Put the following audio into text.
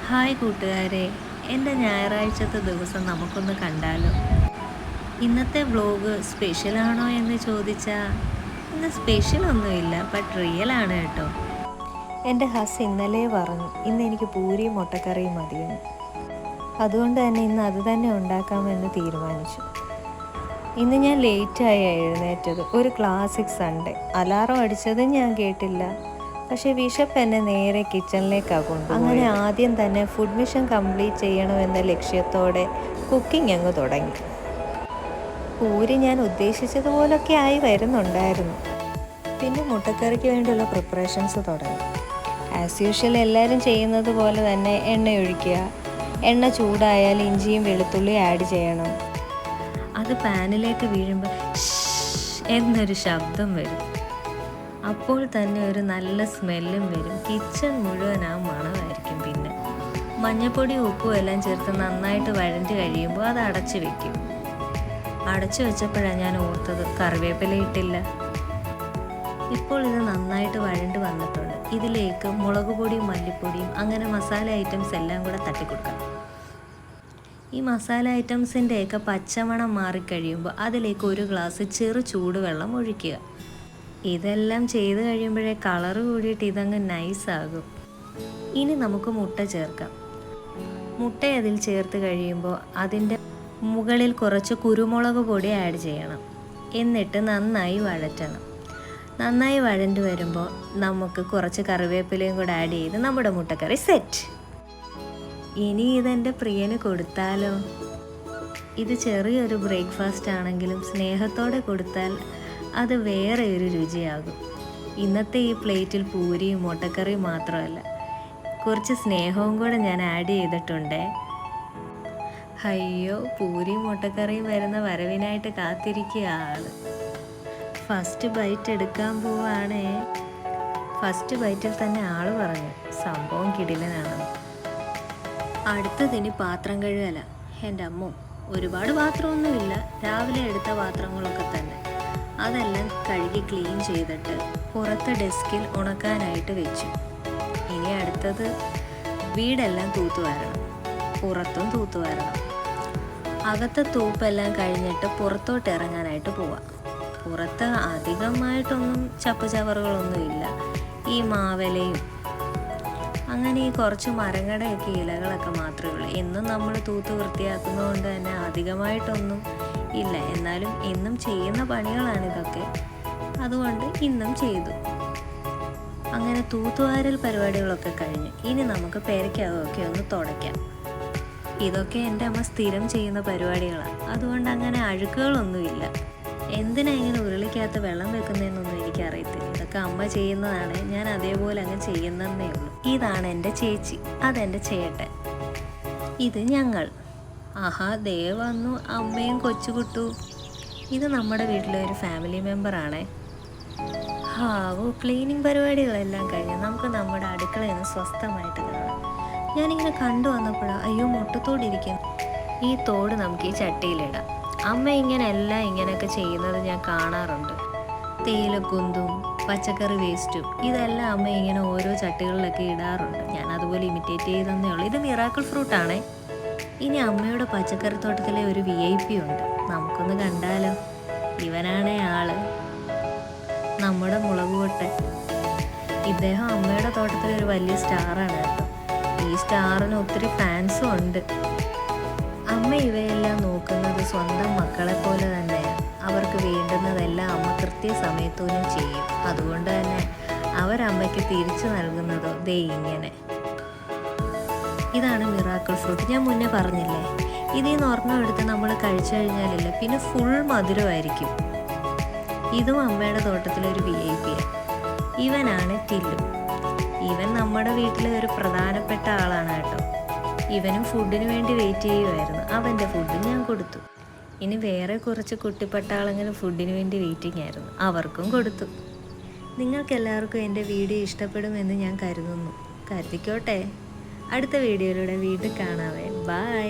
Hi കൂട്ടുകാരെ, എൻ്റെ ഞായറാഴ്ചത്തെ ദിവസം നമുക്കൊന്ന് കണ്ടാലോ? ഇന്നത്തെ വ്ലോഗ് സ്പെഷ്യലാണോ എന്ന് ചോദിച്ചാൽ ഇന്ന് സ്പെഷ്യലൊന്നുമില്ല, ബട്ട് റിയലാണ് കേട്ടോ. എൻ്റെ ഹസ് ഇന്നലെ പറഞ്ഞു ഇന്ന് എനിക്ക് പൂരിയും മുട്ടക്കറിയും മതിയെന്ന്. അതുകൊണ്ട് തന്നെ ഇന്ന് അത് തന്നെ ഉണ്ടാക്കാമെന്ന് തീരുമാനിച്ചു. ഇന്ന് ഞാൻ ലേറ്റായി എഴുന്നേറ്റത്, ഒരു ക്ലാസിക് സൺഡേ. അലാറം അടിച്ചതും ഞാൻ കേട്ടില്ല, പക്ഷേ വിശപ്പ് എന്നെ നേരെ കിച്ചണിലേക്കാണ് കൊണ്ടുപോയത്. അങ്ങനെ ആദ്യം തന്നെ ഫുഡ് മിഷൻ കംപ്ലീറ്റ് ചെയ്യണമെന്ന ലക്ഷ്യത്തോടെ കുക്കിംഗ് അങ്ങ് തുടങ്ങി. പൂരി ഞാൻ ഉദ്ദേശിച്ചതുപോലൊക്കെ ആയി വരുന്നുണ്ടായിരുന്നു. പിന്നെ മുട്ടക്കറിക്ക് വേണ്ടിയുള്ള പ്രിപ്പറേഷൻസ് തുടങ്ങി. ആസ് യൂഷ്വൽ എല്ലാവരും ചെയ്യുന്നത് പോലെ തന്നെ എണ്ണ ഒഴിക്കുക. എണ്ണ ചൂടായാൽ ഇഞ്ചിയും വെളുത്തുള്ളിയും ആഡ് ചെയ്യണം. അത് പാനിലേക്ക് വീഴുമ്പോൾ എന്നൊരു ശബ്ദം വരും. അപ്പോൾ തന്നെ ഒരു നല്ല സ്മെല്ലും വരും. കിച്ചൺ മുഴുവൻ ആ മണമായിരിക്കും. പിന്നെ മഞ്ഞൾപ്പൊടിയും ഉപ്പും എല്ലാം ചേർത്ത് നന്നായിട്ട് വഴണ്ടി കഴിയുമ്പോൾ അത് അടച്ചു വെക്കും. അടച്ചു വെച്ചപ്പോഴാണ് ഞാൻ ഓർത്തത് കറിവേപ്പില ഇട്ടില്ല. ഇപ്പോൾ ഇത് നന്നായിട്ട് വഴണ്ട് വന്നിട്ടുണ്ട്. ഇതിലേക്ക് മുളക് പൊടിയും മല്ലിപ്പൊടിയും അങ്ങനെ മസാല ഐറ്റംസ് എല്ലാം കൂടെ തട്ടിക്കൊടുക്കണം. ഈ മസാല ഐറ്റംസിൻ്റെയൊക്കെ പച്ചമണം മാറിക്കഴിയുമ്പോൾ അതിലേക്ക് ഒരു ഗ്ലാസ് ചെറു ചൂടുവെള്ളം ഒഴിക്കുക. ഇതെല്ലാം ചെയ്ത് കഴിയുമ്പോഴേ കളറ് കൂടിയിട്ട് ഇതങ്ങ് നൈസാകും. ഇനി നമുക്ക് മുട്ട ചേർക്കാം. മുട്ട അതിൽ ചേർത്ത് കഴിയുമ്പോൾ അതിൻ്റെ മുകളിൽ കുറച്ച് കുരുമുളക് പൊടി ആഡ് ചെയ്യണം. എന്നിട്ട് നന്നായി വഴറ്റണം. നന്നായി വഴണ്ട് വരുമ്പോൾ നമുക്ക് കുറച്ച് കറിവേപ്പിലയും കൂടെ ആഡ് ചെയ്ത് നമ്മുടെ മുട്ടക്കറി സെറ്റ്. ഇനി ഇതെൻ്റെ പ്രിയന് കൊടുത്താലോ? ഇത് ചെറിയൊരു ബ്രേക്ക്ഫാസ്റ്റ് ആണെങ്കിലും സ്നേഹത്തോടെ കൊടുത്താൽ അത് വേറെ ഒരു രുചിയാകും. ഇന്നത്തെ ഈ പ്ലേറ്റിൽ പൂരിയും മുട്ടക്കറിയും മാത്രമല്ല, കുറച്ച് സ്നേഹവും കൂടെ ഞാൻ ആഡ് ചെയ്തിട്ടുണ്ടേ. അയ്യോ, പൂരിയും മുട്ടക്കറിയും വരുന്ന വരവിനായിട്ട് കാത്തിരിക്കുക ആള്. ഫസ്റ്റ് ബൈറ്റ് എടുക്കാൻ പോവാണേ. ഫസ്റ്റ് ബൈറ്റിൽ തന്നെ ആള് പറഞ്ഞു സംഭവം കിടിലനാണെന്ന്. അടുത്തതിന് പാത്രം കഴുകല. എൻ്റെ അമ്മോ, ഒരുപാട് പാത്രമൊന്നുമില്ല, രാവിലെ എടുത്ത പാത്രങ്ങളൊക്കെ തന്നെ. അതെല്ലാം കഴുകി ക്ലീൻ ചെയ്തിട്ട് പുറത്തെ ഡെസ്കിൽ ഉണക്കാനായിട്ട് വെച്ചു. ഇനി അടുത്തത് വീടെല്ലാം തൂത്തുവാരണം. പുറത്തും തൂത്തുവാരണം. അകത്തെ തൂപ്പെല്ലാം കഴിഞ്ഞിട്ട് പുറത്തോട്ട് ഇറങ്ങാനായിട്ട് പോവാം. പുറത്ത് അധികമായിട്ടൊന്നും ചപ്പുചവറുകളൊന്നുമില്ല. ഈ മാവലയും അങ്ങനെ ഈ കുറച്ച് മരങ്ങളുടെയൊക്കെ ഇലകളൊക്കെ മാത്രമേ ഉള്ളൂ. എന്നും നമ്മൾ തൂത്ത് വൃത്തിയാക്കുന്നതുകൊണ്ട് തന്നെ അധികമായിട്ടൊന്നും ഇല്ല. എന്നാലും എന്നും ചെയ്യുന്ന പണികളാണിതൊക്കെ, അതുകൊണ്ട് ഇന്നും ചെയ്തു. അങ്ങനെ തൂത്തുവാരൽ പരിപാടികളൊക്കെ കഴിഞ്ഞു. ഇനി നമുക്ക് പെരയ്ക്കകമൊക്കെ ഒന്ന് തുടയ്ക്കാം. ഇതൊക്കെ എൻ്റെ അമ്മ സ്ഥിരം ചെയ്യുന്ന പരിപാടികളാണ്, അതുകൊണ്ട് അങ്ങനെ അഴുക്കുകളൊന്നുമില്ല. എന്തിനാ ഇങ്ങനെ ഉരുളിക്കകത്ത് വെള്ളം വെക്കുന്നതെന്നൊന്നും എനിക്കറിയത്തില്ല. ഇതൊക്കെ അമ്മ ചെയ്യുന്നതാണ്, ഞാൻ അതേപോലെ അങ്ങ് ചെയ്യുന്നതേ ഉള്ളൂ. ഇതാണ് എൻ്റെ ചേച്ചി, അതെൻ്റെ ചേട്ടൻ, ഇത് ഞങ്ങൾ. ആഹാ, ദേ വന്നു അമ്മയും കൊച്ചുകുട്ടു. ഇത് നമ്മുടെ വീട്ടിലെ ഒരു ഫാമിലി മെമ്പറാണേ. ഹാവോ, ക്ലീനിങ് പരിപാടികളെല്ലാം കഴിഞ്ഞ് നമുക്ക് നമ്മുടെ അടുക്കളയിൽ നിന്ന് സ്വസ്ഥമായിട്ട് കാണാം. ഞാനിങ്ങനെ കണ്ടു വന്നപ്പോഴാണ് അയ്യോ മുട്ടത്തോടിരിക്കുന്നു. ഈ തോട് നമുക്ക് ഈ ചട്ടിയിലിടാം. അമ്മ ഇങ്ങനെയൊക്കെ ചെയ്യുന്നത് ഞാൻ കാണാറുണ്ട്. തേയിലക്കുന്തും പച്ചക്കറി വേസ്റ്റും ഇതെല്ലാം അമ്മ ഇങ്ങനെ ഓരോ ചട്ടികളിലൊക്കെ ഇടാറുണ്ട്. ഞാൻ അതുപോലെ ഇമിറ്റേറ്റ് ചെയ്തതന്നേ ഉള്ളൂ. ഇത് മിറാക്കിൾ ഫ്രൂട്ടാണേ. ഇനി അമ്മയുടെ പച്ചക്കറിത്തോട്ടത്തിലെ ഒരു VIP ഉണ്ട്, നമുക്കൊന്ന് കണ്ടാലോ? ഇവനാണേ ആള്, നമ്മുടെ മുളകുകൊട്ടൻ. ഇദ്ദേഹം അമ്മയുടെ തോട്ടത്തിലെ ഒരു വലിയ സ്റ്റാറാണ് കേട്ടോ. ഈ സ്റ്റാറിന് ഒത്തിരി ഫാൻസും ഉണ്ട്. അമ്മ ഇവയെല്ലാം നോക്കുന്നത് സ്വന്തം മക്കളെ പോലെ തന്നെയാണ്. അവർക്ക് വേണ്ടുന്നതെല്ലാം അമ്മ കൃത്യസമയത്തോനും ചെയ്യും. അതുകൊണ്ട് തന്നെ അവരമ്മയ്ക്ക് തിരിച്ചു നൽകുന്നതോ ദേ ഇങ്ങനെ. ഇതാണ് മിറാക്കിൾ ഫ്രൂട്ട്. ഞാൻ മുന്നേ പറഞ്ഞില്ലേ, ഇതിൽ നിന്ന് ഒരെണ്ണം എടുത്ത് നമ്മൾ കഴിച്ചു കഴിഞ്ഞാലില്ല പിന്നെ ഫുൾ മധുരമായിരിക്കും. ഇതും അമ്മയുടെ തോട്ടത്തിലൊരു VIP. ഇവനാണ് ടില്ലു. ഇവൻ നമ്മുടെ വീട്ടിലെ ഒരു പ്രധാനപ്പെട്ട ആളാണ് കേട്ടോ. ഇവനും ഫുഡിന് വേണ്ടി വെയിറ്റ് ചെയ്യുമായിരുന്നു. അവൻ്റെ ഫുഡ് ഞാൻ കൊടുത്തു. ഇനി വേറെ കുറച്ച് കുട്ടിപ്പട്ടാളങ്ങളും ഫുഡിന് വേണ്ടി വെയിറ്റിംഗ് ആയിരുന്നു, അവർക്കും കൊടുത്തു. നിങ്ങൾക്കെല്ലാവർക്കും എൻ്റെ വീഡിയോ ഇഷ്ടപ്പെടുമെന്ന് ഞാൻ കരുതിക്കോട്ടെ. അടുത്ത വീഡിയോയിലൂടെ വീണ്ടും കാണാവേ. ബൈ.